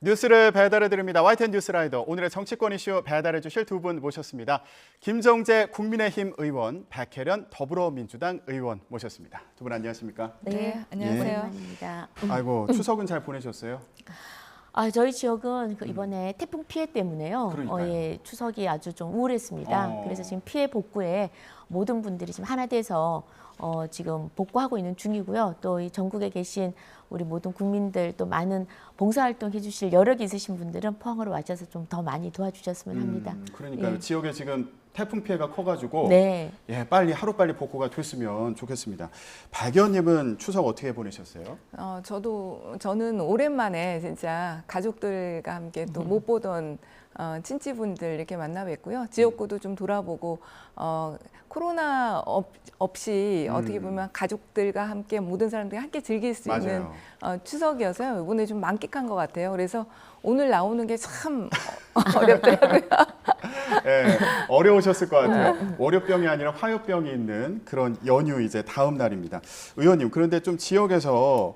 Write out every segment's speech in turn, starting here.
뉴스를 배달해드립니다. YTN 뉴스라이더. 오늘의 정치권 이슈 배달해주실 두 분 모셨습니다. 김정재 국민의힘 의원, 백혜련 더불어민주당 의원 모셨습니다. 두 분 안녕하십니까? 네, 안녕하세요. 오랜만입니다. 아이고, 추석은 잘 보내셨어요? 저희 지역은 이번에 태풍 피해 때문에요. 그러니까요. 추석이 아주 좀 우울했습니다. 그래서 지금 피해 복구에 모든 분들이 지금 하나 돼서 지금 복구하고 있는 중이고요. 또 이 전국에 계신 우리 모든 국민들 또 많은 봉사활동 해주실 여력이 있으신 분들은 포항으로 와셔서 좀 더 많이 도와주셨으면 합니다. 그러니까요. 예. 지역에 지금 태풍 피해가 커가지고 네. 하루빨리 복구가 됐으면 좋겠습니다. 박 의원님은 추석 어떻게 보내셨어요? 저는 오랜만에 진짜 가족들과 함께 또 못 보던 친지분들 이렇게 만나 뵙고요. 지역구도 좀 돌아보고 코로나 없이 어떻게 보면 가족들과 함께 모든 사람들이 함께 즐길 수 있는 추석이어서요. 이번에 좀 만끽한 것 같아요. 그래서 오늘 나오는 게 참 어렵더라고요. 네, 어려우셨을 것 같아요. 월요병이 아니라 화요병이 있는 그런 연휴 이제 다음 날입니다. 의원님, 그런데 좀 지역에서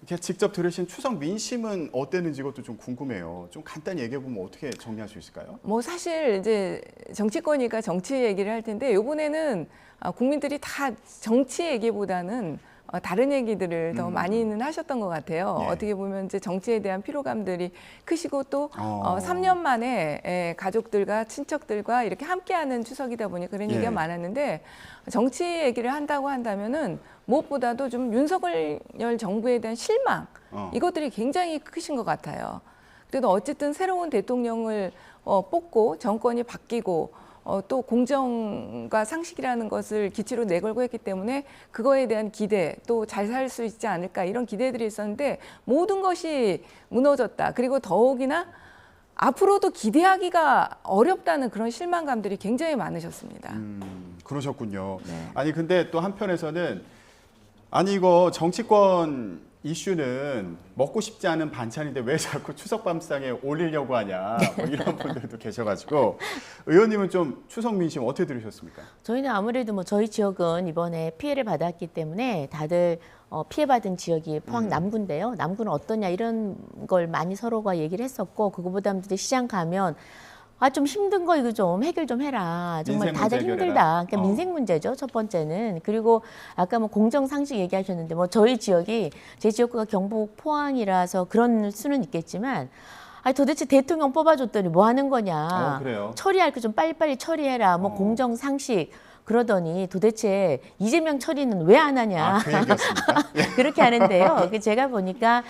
이렇게 직접 들으신 추석 민심은 어땠는지 이것도 좀 궁금해요. 좀 간단히 얘기해 보면 어떻게 정리할 수 있을까요? 뭐 사실 이제 정치권이니까 정치 얘기를 할 텐데 이번에는 국민들이 다 정치 얘기보다는 다른 얘기들을 더 많이는 하셨던 것 같아요. 예. 어떻게 보면 이제 정치에 대한 피로감들이 크시고 또 3년 만에 가족들과 친척들과 이렇게 함께하는 추석이다 보니 그런 얘기가 많았는데 정치 얘기를 한다고 한다면은 무엇보다도 좀 윤석열 정부에 대한 실망 이것들이 굉장히 크신 것 같아요. 그래도 어쨌든 새로운 대통령을 뽑고 정권이 바뀌고 또 공정과 상식이라는 것을 기치로 내걸고 했기 때문에 그거에 대한 기대 또 잘 살 수 있지 않을까 이런 기대들이 있었는데 모든 것이 무너졌다. 그리고 더욱이나 앞으로도 기대하기가 어렵다는 그런 실망감들이 굉장히 많으셨습니다. 그러셨군요. 네. 아니 근데 또 한편에서는 이거 정치권 이슈는 먹고 싶지 않은 반찬인데 왜 자꾸 추석 밤상에 올리려고 하냐 뭐 이런 분들도 계셔가지고 의원님은 좀 추석 민심 어떻게 들으셨습니까? 저희는 아무래도 뭐 저희 지역은 이번에 피해를 받았기 때문에 다들 피해받은 지역이 포항 남구인데요. 남구는 어떠냐 이런 걸 많이 서로가 얘기를 했었고 그거보다도 시장 가면 좀 힘든 거 이거 좀 해결 좀 해라. 정말 다들 힘들다. 그러니까 민생 문제죠. 첫 번째는. 그리고 아까 뭐 공정상식 얘기하셨는데 뭐 저희 지역이 제 지역구가 경북 포항이라서 그런 수는 있겠지만 도대체 대통령 뽑아줬더니 뭐 하는 거냐. 그래요? 처리할 거 좀 빨리빨리 처리해라. 뭐 공정상식. 그러더니 도대체 이재명 처리는 왜 안 하냐. 그 얘기였습니까? 그렇게 하는데요. 제가 보니까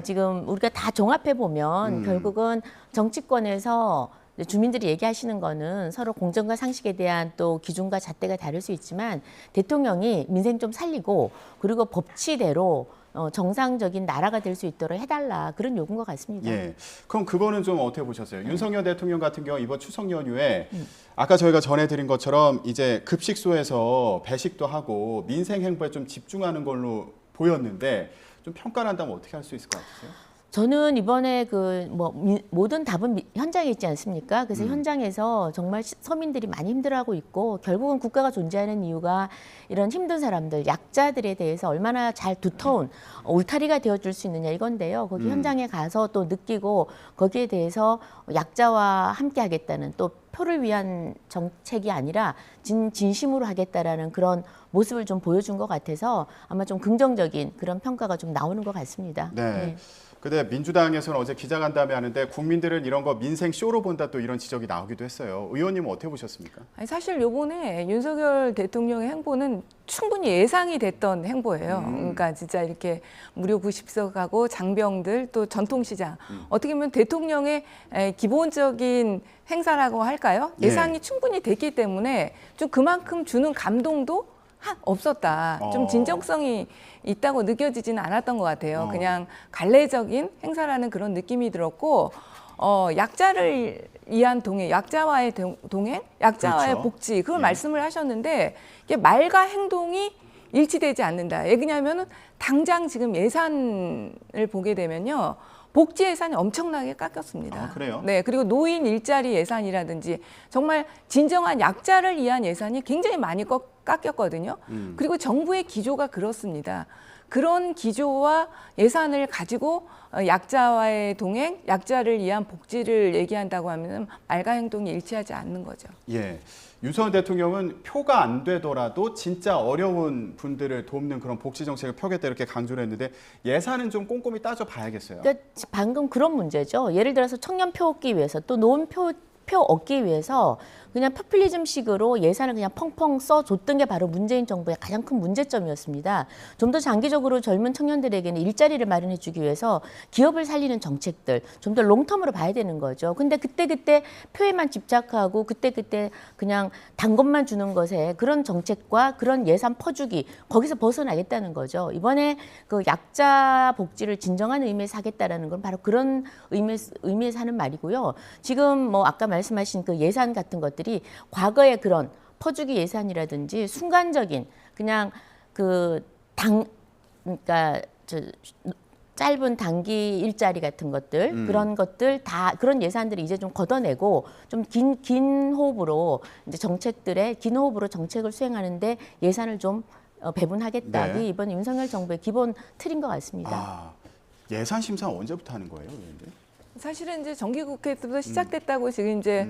지금 우리가 다 종합해 보면 결국은 정치권에서 주민들이 얘기하시는 거는 서로 공정과 상식에 대한 또 기준과 잣대가 다를 수 있지만 대통령이 민생 좀 살리고 그리고 법치대로 정상적인 나라가 될 수 있도록 해달라 그런 요구인 것 같습니다. 예. 그럼 그거는 좀 어떻게 보셨어요? 윤석열 대통령 같은 경우 이번 추석 연휴에 아까 저희가 전해드린 것처럼 이제 급식소에서 배식도 하고 민생 행보에 좀 집중하는 걸로 보였는데 좀 평가를 한다면 어떻게 할 수 있을 것 같으세요? 저는 이번에 모든 답은 현장에 있지 않습니까? 그래서 현장에서 정말 서민들이 많이 힘들어하고 있고 결국은 국가가 존재하는 이유가 이런 힘든 사람들, 약자들에 대해서 얼마나 잘 두터운 울타리가 되어줄 수 있느냐 이건데요. 거기 현장에 가서 또 느끼고 거기에 대해서 약자와 함께 하겠다는 또 표를 위한 정책이 아니라 진심으로 하겠다라는 그런 모습을 좀 보여준 것 같아서 아마 좀 긍정적인 그런 평가가 좀 나오는 것 같습니다. 네. 근데 민주당에서는 어제 기자간담회 하는데 국민들은 이런 거 민생 쇼로 본다 또 이런 지적이 나오기도 했어요. 의원님은 어떻게 보셨습니까? 사실 요번에 윤석열 대통령의 행보는 충분히 예상이 됐던 행보예요. 그러니까 진짜 이렇게 무료 구십석 가고 장병들 또 전통시장 어떻게 보면 대통령의 기본적인 행사라고 할까요? 예상이 충분히 됐기 때문에 좀 그만큼 주는 감동도 없었다. 좀 진정성이 있다고 느껴지지는 않았던 것 같아요. 그냥 갈래적인 행사라는 그런 느낌이 들었고 약자를 위한 동행, 약자와의 동행, 약자와의 복지 그걸 말씀을 하셨는데 이게 말과 행동이 일치되지 않는다. 왜냐하면 당장 지금 예산을 보게 되면요. 복지 예산이 엄청나게 깎였습니다. 그래요? 네, 그리고 노인 일자리 예산이라든지 정말 진정한 약자를 위한 예산이 굉장히 많이 깎였거든요. 그리고 정부의 기조가 그렇습니다. 그런 기조와 예산을 가지고 약자와의 동행, 약자를 위한 복지를 얘기한다고 하면 말과 행동이 일치하지 않는 거죠. 예. 윤석열 대통령은 표가 안 되더라도 진짜 어려운 분들을 돕는 그런 복지 정책을 펴겠다 이렇게 강조를 했는데 예산은 좀 꼼꼼히 따져봐야겠어요. 그러니까 방금 그런 문제죠. 예를 들어서 청년표 얻기 위해서 또 노인표 얻기 위해서 그냥 포퓰리즘식으로 예산을 그냥 펑펑 써줬던 게 바로 문재인 정부의 가장 큰 문제점이었습니다. 좀 더 장기적으로 젊은 청년들에게는 일자리를 마련해주기 위해서 기업을 살리는 정책들 좀 더 롱텀으로 봐야 되는 거죠. 근데 그때 표에만 집착하고 그때 그냥 단 것만 주는 것에 그런 정책과 그런 예산 퍼주기 거기서 벗어나겠다는 거죠. 이번에 그 약자 복지를 진정한 의미에서 하겠다라는 건 바로 그런 의미에서 하는 말이고요. 지금 뭐 아까 말씀하신 그 예산 같은 것들이 과거의 그런 퍼주기 예산이라든지 순간적인 그냥 그러니까 짧은 단기 일자리 같은 것들 그런 것들 다 그런 예산들이 이제 좀 걷어내고 좀 긴 호흡으로 이제 긴 호흡으로 정책을 수행하는데 예산을 좀 배분하겠다. 네. 그게 이번 윤석열 정부의 기본 틀인 것 같습니다. 아, 예산 심사 언제부터 하는 거예요, 의원님? 사실은 이제 정기국회 때부터 시작됐다고 지금 이제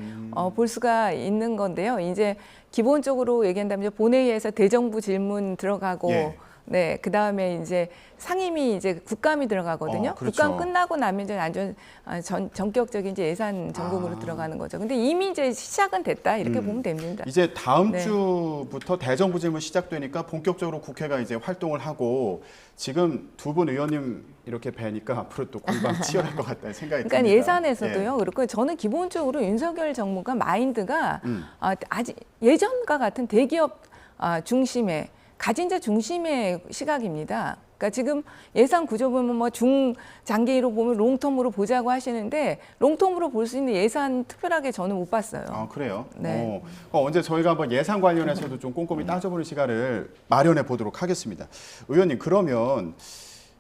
볼 수가 있는 건데요. 이제 기본적으로 얘기한다면 이제 본회의에서 대정부 질문 들어가고 예. 네, 그 다음에 이제 상임위 이제 국감이 들어가거든요. 그렇죠. 국감 끝나고 나면 이제 전격적인 이제 예산 전국으로 들어가는 거죠. 근데 이미 이제 시작은 됐다 이렇게 보면 됩니다. 이제 다음 네. 주부터 대정부 질문 시작되니까 본격적으로 국회가 이제 활동을 하고 지금 두 분 의원님 이렇게 뵈니까 앞으로 또 공방 치열할 것 같다는 생각이 그러니까 듭니다. 예산에서도요. 그렇고 저는 기본적으로 윤석열 정부가 마인드가 아직 예전과 같은 대기업 중심의 가진자 중심의 시각입니다. 그러니까 지금 예산 구조 보면 뭐 중장기로 보면 롱텀으로 보자고 하시는데 롱텀으로 볼 수 있는 예산 특별하게 저는 못 봤어요. 아, 그래요? 네. 언제 저희가 한번 예산 관련해서도 좀 꼼꼼히 따져보는 시간을 마련해 보도록 하겠습니다. 의원님, 그러면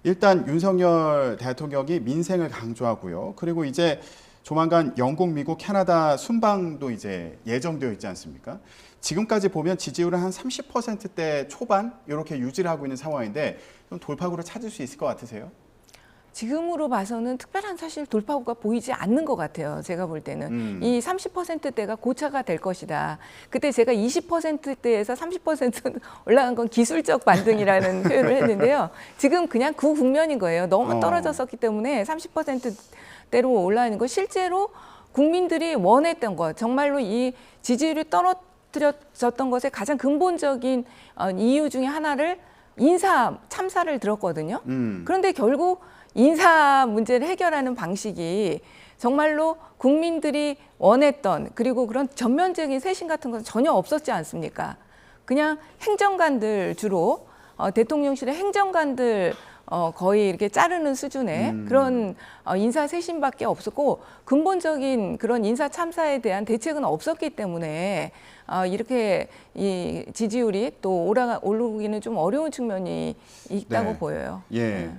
일단 윤석열 대통령이 민생을 강조하고요. 그리고 이제 조만간 영국, 미국, 캐나다 순방도 이제 예정되어 있지 않습니까? 지금까지 보면 지지율은 한 30%대 초반 이렇게 유지를 하고 있는 상황인데 좀 돌파구를 찾을 수 있을 것 같으세요? 지금으로 봐서는 특별한 사실 돌파구가 보이지 않는 것 같아요. 제가 볼 때는 이 30%대가 고차가 될 것이다. 그때 제가 20%대에서 30% 올라간 건 기술적 반등이라는 표현을 했는데요. 지금 그냥 그 국면인 거예요. 너무 떨어졌었기 때문에 30%대로 올라가는 거 실제로 국민들이 원했던 것, 정말로 이 지지율이 떨어졌던 것의 가장 근본적인 이유 중에 하나를 인사 참사를 들었거든요. 그런데 결국 인사 문제를 해결하는 방식이 정말로 국민들이 원했던 그리고 그런 전면적인 쇄신 같은 것은 전혀 없었지 않습니까? 그냥 행정관들 주로 대통령실의 행정관들 거의 이렇게 자르는 수준의 그런 인사 쇄신밖에 없었고 근본적인 그런 인사 참사에 대한 대책은 없었기 때문에 이렇게 이 지지율이 또 오르기는 좀 어려운 측면이 있다고 네. 보여요. 예,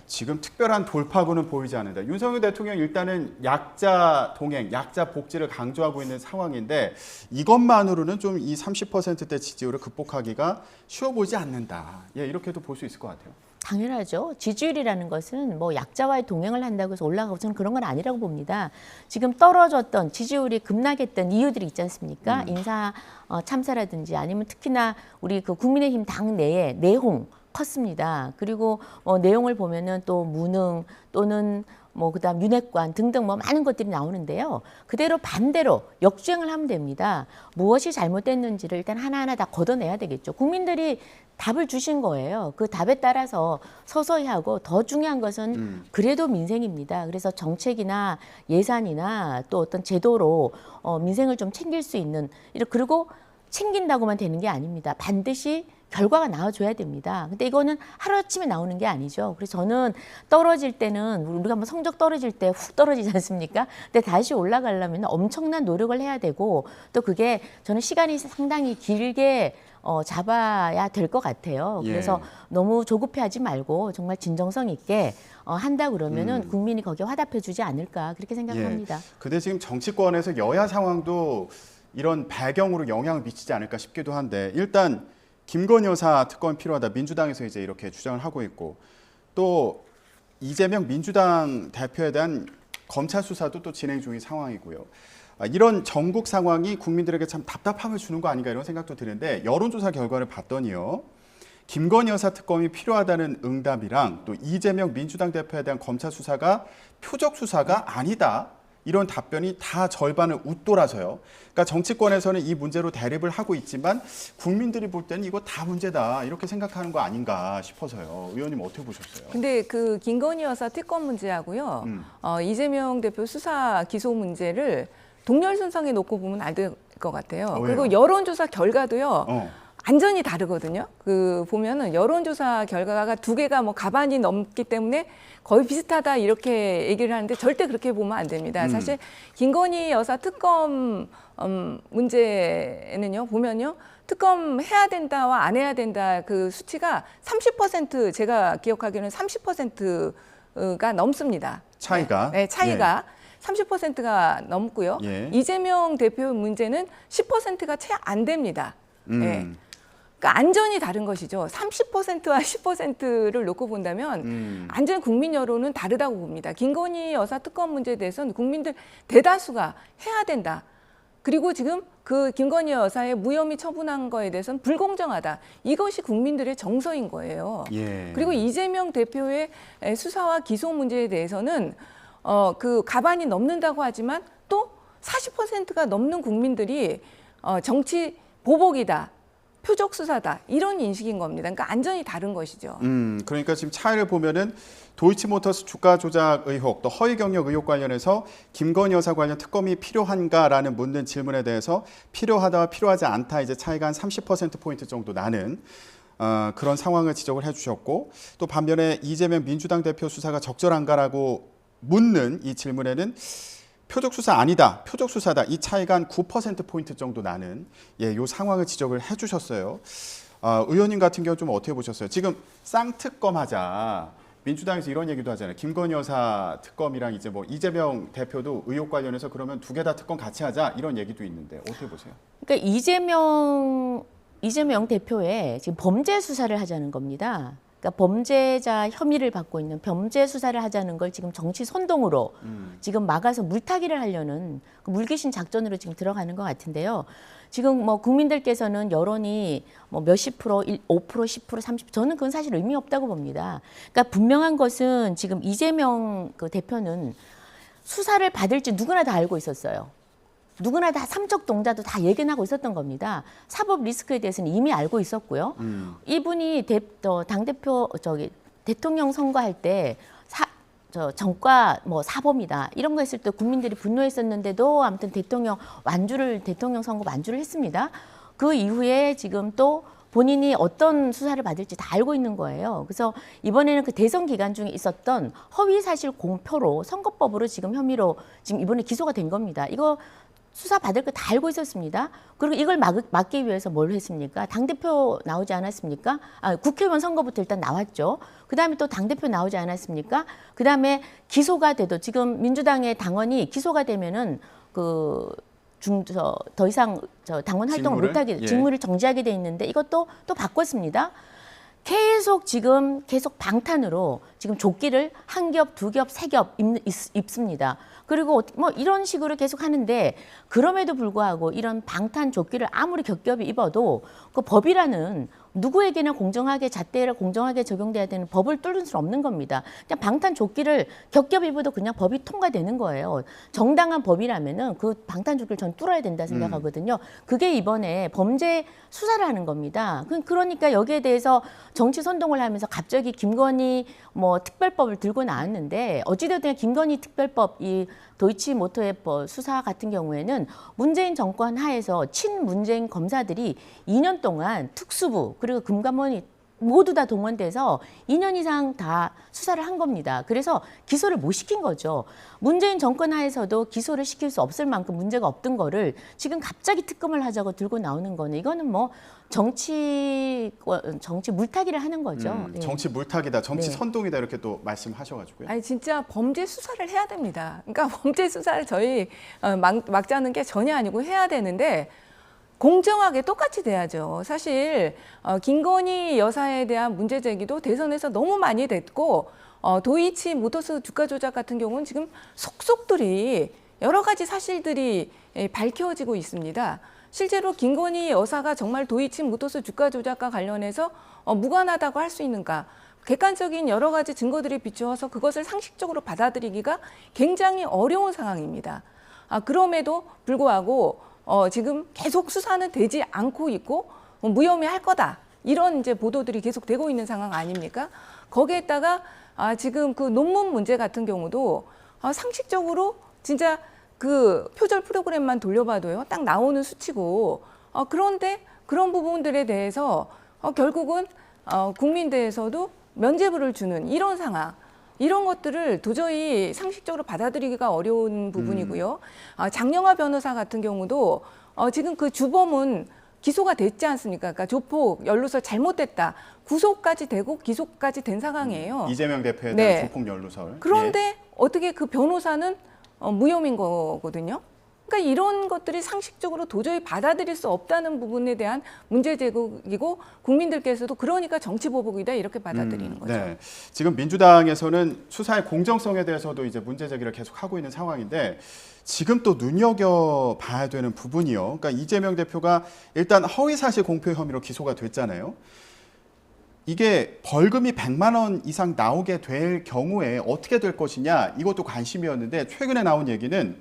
지금 특별한 돌파구는 보이지 않는다. 윤석열 대통령 일단은 약자 동행, 약자 복지를 강조하고 있는 상황인데 이것만으로는 좀 이 30%대 지지율을 극복하기가 쉬워 보이지 않는다. 예, 이렇게도 볼 수 있을 것 같아요. 당연하죠. 지지율이라는 것은 뭐 약자와의 동행을 한다고 해서 올라가고 저는 그런 건 아니라고 봅니다. 지금 떨어졌던 지지율이 급락했던 이유들이 있지 않습니까? 인사 참사라든지 아니면 특히나 우리 그 국민의힘 당 내에 내홍 컸습니다. 그리고 내용을 보면은 또 무능 또는 그다음 윤핵관 등등 많은 것들이 나오는데요. 그대로 반대로 역주행을 하면 됩니다. 무엇이 잘못됐는지를 일단 하나하나 다 걷어내야 되겠죠. 국민들이 답을 주신 거예요. 그 답에 따라서 서서히 하고 더 중요한 것은 그래도 민생입니다. 그래서 정책이나 예산이나 또 어떤 제도로 민생을 좀 챙길 수 있는 그리고 챙긴다고만 되는 게 아닙니다. 반드시 결과가 나와줘야 됩니다. 근데 이거는 하루아침에 나오는 게 아니죠. 그래서 저는 떨어질 때는 우리가 한번 성적 떨어질 때 훅 떨어지지 않습니까? 근데 다시 올라가려면 엄청난 노력을 해야 되고 또 그게 저는 시간이 상당히 길게 잡아야 될 것 같아요. 그래서 너무 조급해하지 말고 정말 진정성 있게 한다 그러면은 국민이 거기에 화답해주지 않을까 그렇게 생각합니다. 근데 지금 정치권에서 여야 상황도 이런 배경으로 영향을 미치지 않을까 싶기도 한데 일단 김건희 여사 특검이 필요하다. 민주당에서 이제 이렇게 주장을 하고 있고 또 이재명 민주당 대표에 대한 검찰 수사도 또 진행 중인 상황이고요. 이런 전국 상황이 국민들에게 참 답답함을 주는 거 아닌가 이런 생각도 드는데 여론조사 결과를 봤더니요. 김건희 여사 특검이 필요하다는 응답이랑 또 이재명 민주당 대표에 대한 검찰 수사가 표적 수사가 아니다. 이런 답변이 다 절반을 웃돌아서요. 그러니까 정치권에서는 이 문제로 대립을 하고 있지만 국민들이 볼 때는 이거 다 문제다 이렇게 생각하는 거 아닌가 싶어서요. 의원님 어떻게 보셨어요? 근데 그 김건희 여사 특검 문제하고요, 이재명 대표 수사 기소 문제를 동렬 순상에 놓고 보면 안 될 것 같아요. 왜요? 그리고 여론조사 결과도요. 어. 완전히 다르거든요. 그 보면은 여론조사 결과가 두 개가 뭐 가반이 넘기 때문에 거의 비슷하다 이렇게 얘기를 하는데 절대 그렇게 보면 안 됩니다. 사실 김건희 여사 특검 문제는요 보면요 특검 해야 된다와 안 해야 된다 그 수치가 30% 제가 기억하기로는 30%가 넘습니다. 차이가? 네, 차이가 30%가 넘고요. 예. 이재명 대표 문제는 10%가 채 안 됩니다. 네. 음. 그러니까 안전이 다른 것이죠. 30%와 10%를 놓고 본다면 안전 국민 여론은 다르다고 봅니다. 김건희 여사 특검 문제에 대해서는 국민들 대다수가 해야 된다. 그리고 지금 그 김건희 여사의 무혐의 처분한 거에 대해서는 불공정하다. 이것이 국민들의 정서인 거예요. 예. 그리고 이재명 대표의 수사와 기소 문제에 대해서는 그 가반이 넘는다고 하지만 또 40%가 넘는 국민들이 정치 보복이다. 표적 수사다 이런 인식인 겁니다. 그러니까 안전이 다른 것이죠. 그러니까 지금 차이를 보면은 도이치모터스 주가 조작 의혹 또 허위 경력 의혹 관련해서 김건희 여사 관련 특검이 필요한가라는 묻는 질문에 대해서 필요하다와 필요하지 않다 이제 차이가 한 30% 정도 나는 그런 상황을 지적을 해주셨고 또 반면에 이재명 민주당 대표 수사가 적절한가라고 묻는 이 질문에는 표적 수사 아니다, 표적 수사다. 이 차이가 한 9%포인트 정도 나는 요 상황을 지적을 해주셨어요. 의원님 같은 경우 좀 어떻게 보셨어요? 지금 쌍특검 하자. 민주당에서 이런 얘기도 하잖아요. 김건희 여사 특검이랑 이제 뭐 이재명 대표도 의혹 관련해서 그러면 두 개 다 특검 같이 하자 이런 얘기도 있는데 어떻게 보세요? 그러니까 이재명 대표의 지금 범죄 수사를 하자는 겁니다. 그러니까 범죄자 혐의를 받고 있는 범죄 수사를 하자는 걸 지금 정치 선동으로 지금 막아서 물타기를 하려는 그 물귀신 작전으로 지금 들어가는 것 같은데요. 지금 뭐 국민들께서는 여론이 뭐 몇십 프로, 5%, 10%, 30%, 저는 그건 사실 의미 없다고 봅니다. 그러니까 분명한 것은 지금 이재명 그 대표는 수사를 받을지 누구나 다 알고 있었어요. 누구나 다 삼척 동자도 다 예견하고 있었던 겁니다. 사법 리스크에 대해서는 이미 알고 있었고요. 이분이 당대표 대통령 선거할 때 정과 뭐 사범이다 이런 거 했을 때 국민들이 분노했었는데도 아무튼 대통령 선거 완주를 했습니다. 그 이후에 지금 또 본인이 어떤 수사를 받을지 다 알고 있는 거예요. 그래서 이번에는 그 대선 기간 중에 있었던 허위 사실 공표로 선거법으로 지금 혐의로 지금 이번에 기소가 된 겁니다. 이거 수사 받을 거 다 알고 있었습니다. 그리고 이걸 막기 위해서 뭘 했습니까? 당대표 나오지 않았습니까? 국회의원 선거부터 일단 나왔죠. 그다음에 또 당대표 나오지 않았습니까? 그다음에 기소가 돼도 지금 민주당의 당원이 기소가 되면은 더 이상 당원 활동을 못하게 직무를 정지하게 돼 있는데 이것도 또 바꿨습니다. 계속 방탄으로 지금 조끼를 한 겹, 두 겹, 세 겹 입습니다. 그리고 뭐 이런 식으로 계속 하는데 그럼에도 불구하고 이런 방탄 조끼를 아무리 겹겹이 입어도 그 법이라는 누구에게나 공정하게 잣대를 공정하게 적용돼야 되는 법을 뚫을 수 없는 겁니다. 그냥 방탄 조끼를 겹겹이 입어도 그냥 법이 통과되는 거예요. 정당한 법이라면은 그 방탄 조끼를 전 뚫어야 된다 생각하거든요. 그게 이번에 범죄 수사를 하는 겁니다. 그러니까 여기에 대해서 정치 선동을 하면서 갑자기 김건희 뭐 특별법을 들고 나왔는데 어찌됐든 김건희 특별법 이 도이치모터의 수사 같은 경우에는 문재인 정권 하에서 친문재인 검사들이 2년 동안 특수부 그리고 금감원이 모두 다 동원돼서 2년 이상 다 수사를 한 겁니다. 그래서 기소를 못 시킨 거죠. 문재인 정권 하에서도 기소를 시킬 수 없을 만큼 문제가 없던 거를 지금 갑자기 특검을 하자고 들고 나오는 거는 이거는 뭐 정치 물타기를 하는 거죠. 정치 물타기다, 정치 네. 선동이다 이렇게 또 말씀하셔가지고요. 아니 진짜 범죄 수사를 해야 됩니다. 그러니까 범죄 수사를 저희 막자는 게 전혀 아니고 해야 되는데 공정하게 똑같이 돼야죠. 사실 김건희 여사에 대한 문제 제기도 대선에서 너무 많이 됐고 도이치 모터스 주가 조작 같은 경우는 지금 속속들이 여러 가지 사실들이 밝혀지고 있습니다. 실제로 김건희 여사가 정말 도이치 모터스 주가 조작과 관련해서 무관하다고 할 수 있는가? 객관적인 여러 가지 증거들이 비추어서 그것을 상식적으로 받아들이기가 굉장히 어려운 상황입니다. 그럼에도 불구하고 지금 계속 수사는 되지 않고 있고 무혐의할 거다. 이런 이제 보도들이 계속 되고 있는 상황 아닙니까? 거기에다가 지금 그 논문 문제 같은 경우도 상식적으로 진짜 그 표절 프로그램만 돌려봐도요, 딱 나오는 수치고 그런데 그런 부분들에 대해서 결국은 국민대에서도 면죄부를 주는 이런 상황. 이런 것들을 도저히 상식적으로 받아들이기가 어려운 부분이고요. 장영하 변호사 같은 경우도 지금 그 주범은 기소가 됐지 않습니까? 그러니까 조폭, 연루설 잘못됐다. 구속까지 되고 기소까지 된 상황이에요. 이재명 대표에 대한 네. 조폭 연루설. 그런데 어떻게 그 변호사는 무혐의인 거거든요. 그러니까 이런 것들이 상식적으로 도저히 받아들일 수 없다는 부분에 대한 문제 제기고 국민들께서도 그러니까 정치 보복이다 이렇게 받아들이는 거죠. 네. 지금 민주당에서는 수사의 공정성에 대해서도 이제 문제 제기를 계속 하고 있는 상황인데 지금 또 눈여겨봐야 되는 부분이요. 그러니까 이재명 대표가 일단 허위사실 공표 혐의로 기소가 됐잖아요. 이게 벌금이 100만 원 이상 나오게 될 경우에 어떻게 될 것이냐 이것도 관심이었는데 최근에 나온 얘기는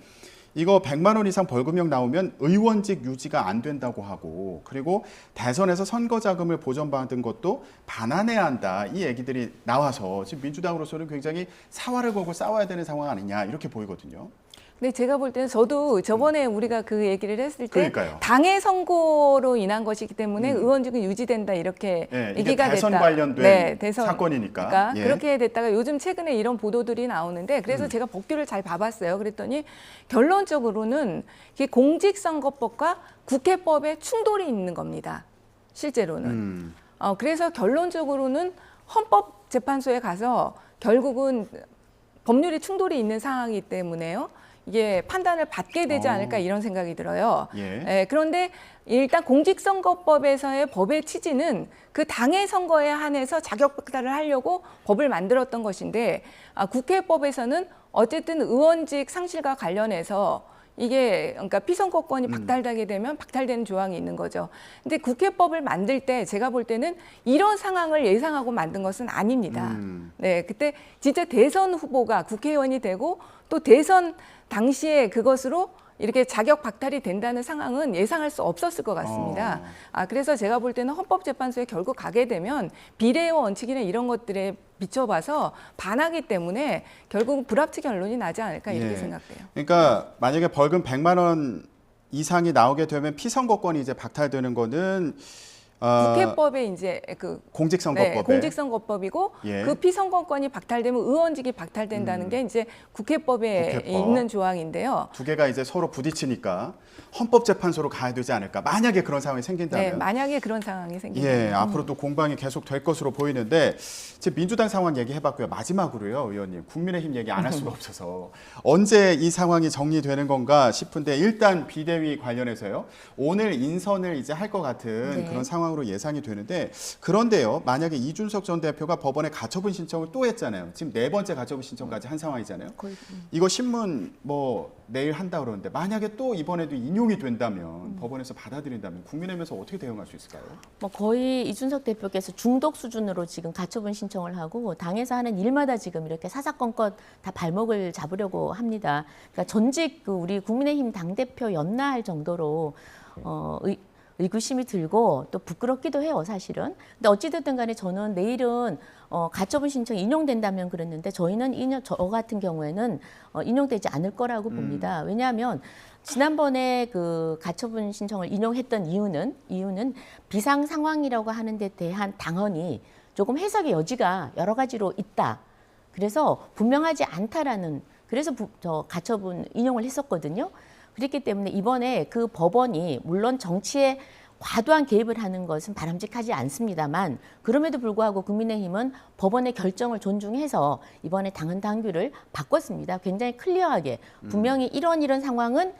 이거 100만 원 이상 벌금형 나오면 의원직 유지가 안 된다고 하고 그리고 대선에서 선거 자금을 보전받은 것도 반환해야 한다. 이 얘기들이 나와서 지금 민주당으로서는 굉장히 사활을 걸고 싸워야 되는 상황 아니냐 이렇게 보이거든요. 근데 제가 볼 때는 저도 저번에 우리가 그 얘기를 했을 때 그러니까요. 당의 선거로 인한 것이기 때문에 의원직은 유지된다 이렇게 네, 이게 얘기가 대선 됐다. 관련된 대선. 사건이니까. 그러니까 예. 그렇게 됐다가 요즘 최근에 이런 보도들이 나오는데 그래서 제가 법규를 잘 봐봤어요. 그랬더니 결론적으로는 이게 공직선거법과 국회법에 충돌이 있는 겁니다. 실제로는. 그래서 결론적으로는 헌법재판소에 가서 결국은 법률이 충돌이 있는 상황이기 때문에요. 이게 판단을 받게 되지 않을까 이런 생각이 들어요. 예. 그런데 일단 공직선거법에서의 법의 취지는 그 당의 선거에 한해서 자격박탈을 하려고 법을 만들었던 것인데 국회법에서는 어쨌든 의원직 상실과 관련해서 이게 그러니까 피선거권이 박탈되게 되면 박탈되는 조항이 있는 거죠. 근데 국회법을 만들 때 제가 볼 때는 이런 상황을 예상하고 만든 것은 아닙니다. 네, 그때 진짜 대선 후보가 국회의원이 되고 또 대선 당시에 그것으로 이렇게 자격 박탈이 된다는 상황은 예상할 수 없었을 것 같습니다. 그래서 제가 볼 때는 헌법재판소에 결국 가게 되면 비례의 원칙이나 이런 것들에 비춰봐서 반하기 때문에 결국 불합치 결론이 나지 않을까 이렇게 예. 생각돼요. 그러니까 만약에 벌금 100만 원 이상이 나오게 되면 피선거권이 이제 박탈되는 거는 국회법에 이제 그 공직선거법에 공직선거법이고 예. 그 피선거권이 박탈되면 의원직이 박탈된다는 게 이제 국회법에 국회법. 있는 조항인데요. 두 개가 이제 서로 부딪히니까 헌법재판소로 가야 되지 않을까. 만약에 그런 상황이 네, 생긴다면. 만약에 그런 상황이 생기면 앞으로 또 공방이 계속 될 것으로 보이는데 지금 민주당 상황 얘기해봤고요. 마지막으로요, 의원님. 국민의힘 얘기 안 할 수가 없어서 언제 이 상황이 정리되는 건가 싶은데 일단 비대위 관련해서요. 오늘 인선을 이제 할 것 같은 네. 그런 상황으로 예상이 되는데 그런데요. 만약에 이준석 전 대표가 법원에 가처분 신청을 또 했잖아요. 지금 4번째 가처분 신청까지 한 상황이잖아요. 이거 신문 뭐 내일 한다 그러는데 만약에 또 이번에도 인용이 된다면 법원에서 받아들인다면 국민의힘에서 어떻게 대응할 수 있을까요? 뭐 거의 이준석 대표께서 중독 수준으로 지금 가처분 신청을 하고 당에서 하는 일마다 지금 이렇게 사사건건 다 발목을 잡으려고 합니다. 그러니까 전직 우리 국민의힘 당대표 연나할 정도로 의구심이 들고 또 부끄럽기도 해요, 사실은. 근데 어찌됐든 간에 저는 내일은 가처분 신청 인용된다면 그랬는데 저희는 저 같은 경우에는 인용되지 않을 거라고 봅니다. 왜냐하면 지난번에 그 가처분 신청을 인용했던 이유는 비상 상황이라고 하는 데 대한 당헌이 조금 해석의 여지가 여러 가지로 있다. 그래서 분명하지 않다라는 그래서 저 가처분 인용을 했었거든요. 그렇기 때문에 이번에 그 법원이 물론 정치에 과도한 개입을 하는 것은 바람직하지 않습니다만 그럼에도 불구하고 국민의힘은 법원의 결정을 존중해서 이번에 당헌 당규를 바꿨습니다. 굉장히 클리어하게 분명히 이런 상황은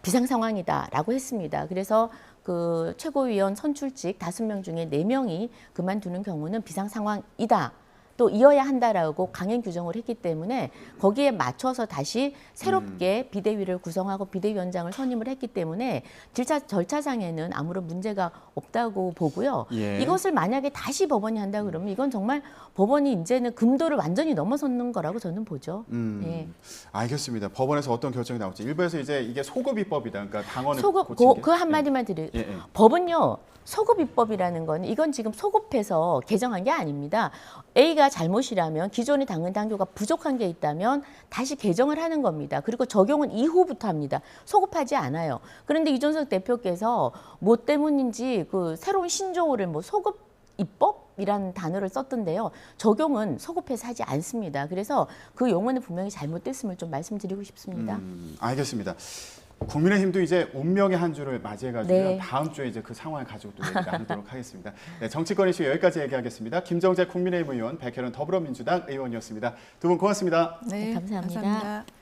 비상 상황이다라고 했습니다. 그래서 그 최고위원 선출직 5명 중에 4명이 그만두는 경우는 비상 상황이다. 또 이어야 한다라고 강행 규정을 했기 때문에 거기에 맞춰서 다시 새롭게 비대위를 구성하고 비대위원장을 선임을 했기 때문에 절차상에는 아무런 문제가 없다고 보고요. 예. 이것을 만약에 다시 법원이 한다 그러면 이건 정말 법원이 이제는 금도를 완전히 넘어서는 거라고 저는 보죠. 예. 알겠습니다. 법원에서 어떤 결정이 나올지. 일부에서 이제 이게 소급 입법이다. 그러니까 당원을 소급 고친 게. 그 한마디만 드릴 예, 예. 법은요. 소급 입법이라는 건 이건 지금 소급해서 개정한 게 아닙니다. A가 잘못이라면 기존의 당헌 당규가 부족한 게 있다면 다시 개정을 하는 겁니다. 그리고 적용은 이후부터 합니다. 소급하지 않아요. 그런데 이준석 대표께서 뭐 때문인지 그 새로운 신조어를 뭐 소급 입법이라는 단어를 썼던데요. 적용은 소급해서 하지 않습니다. 그래서 그 용어는 분명히 잘못됐음을 좀 말씀드리고 싶습니다. 알겠습니다. 국민의힘도 이제 운명의 한 주를 맞이해가지고 네. 다음 주에 이제 그 상황을 가지고 또 얘기 나누도록 하겠습니다. 네, 정치권 이슈 여기까지 얘기하겠습니다. 김정재 국민의힘 의원, 백혜련 더불어민주당 의원이었습니다. 두 분 고맙습니다. 네, 감사합니다. 감사합니다.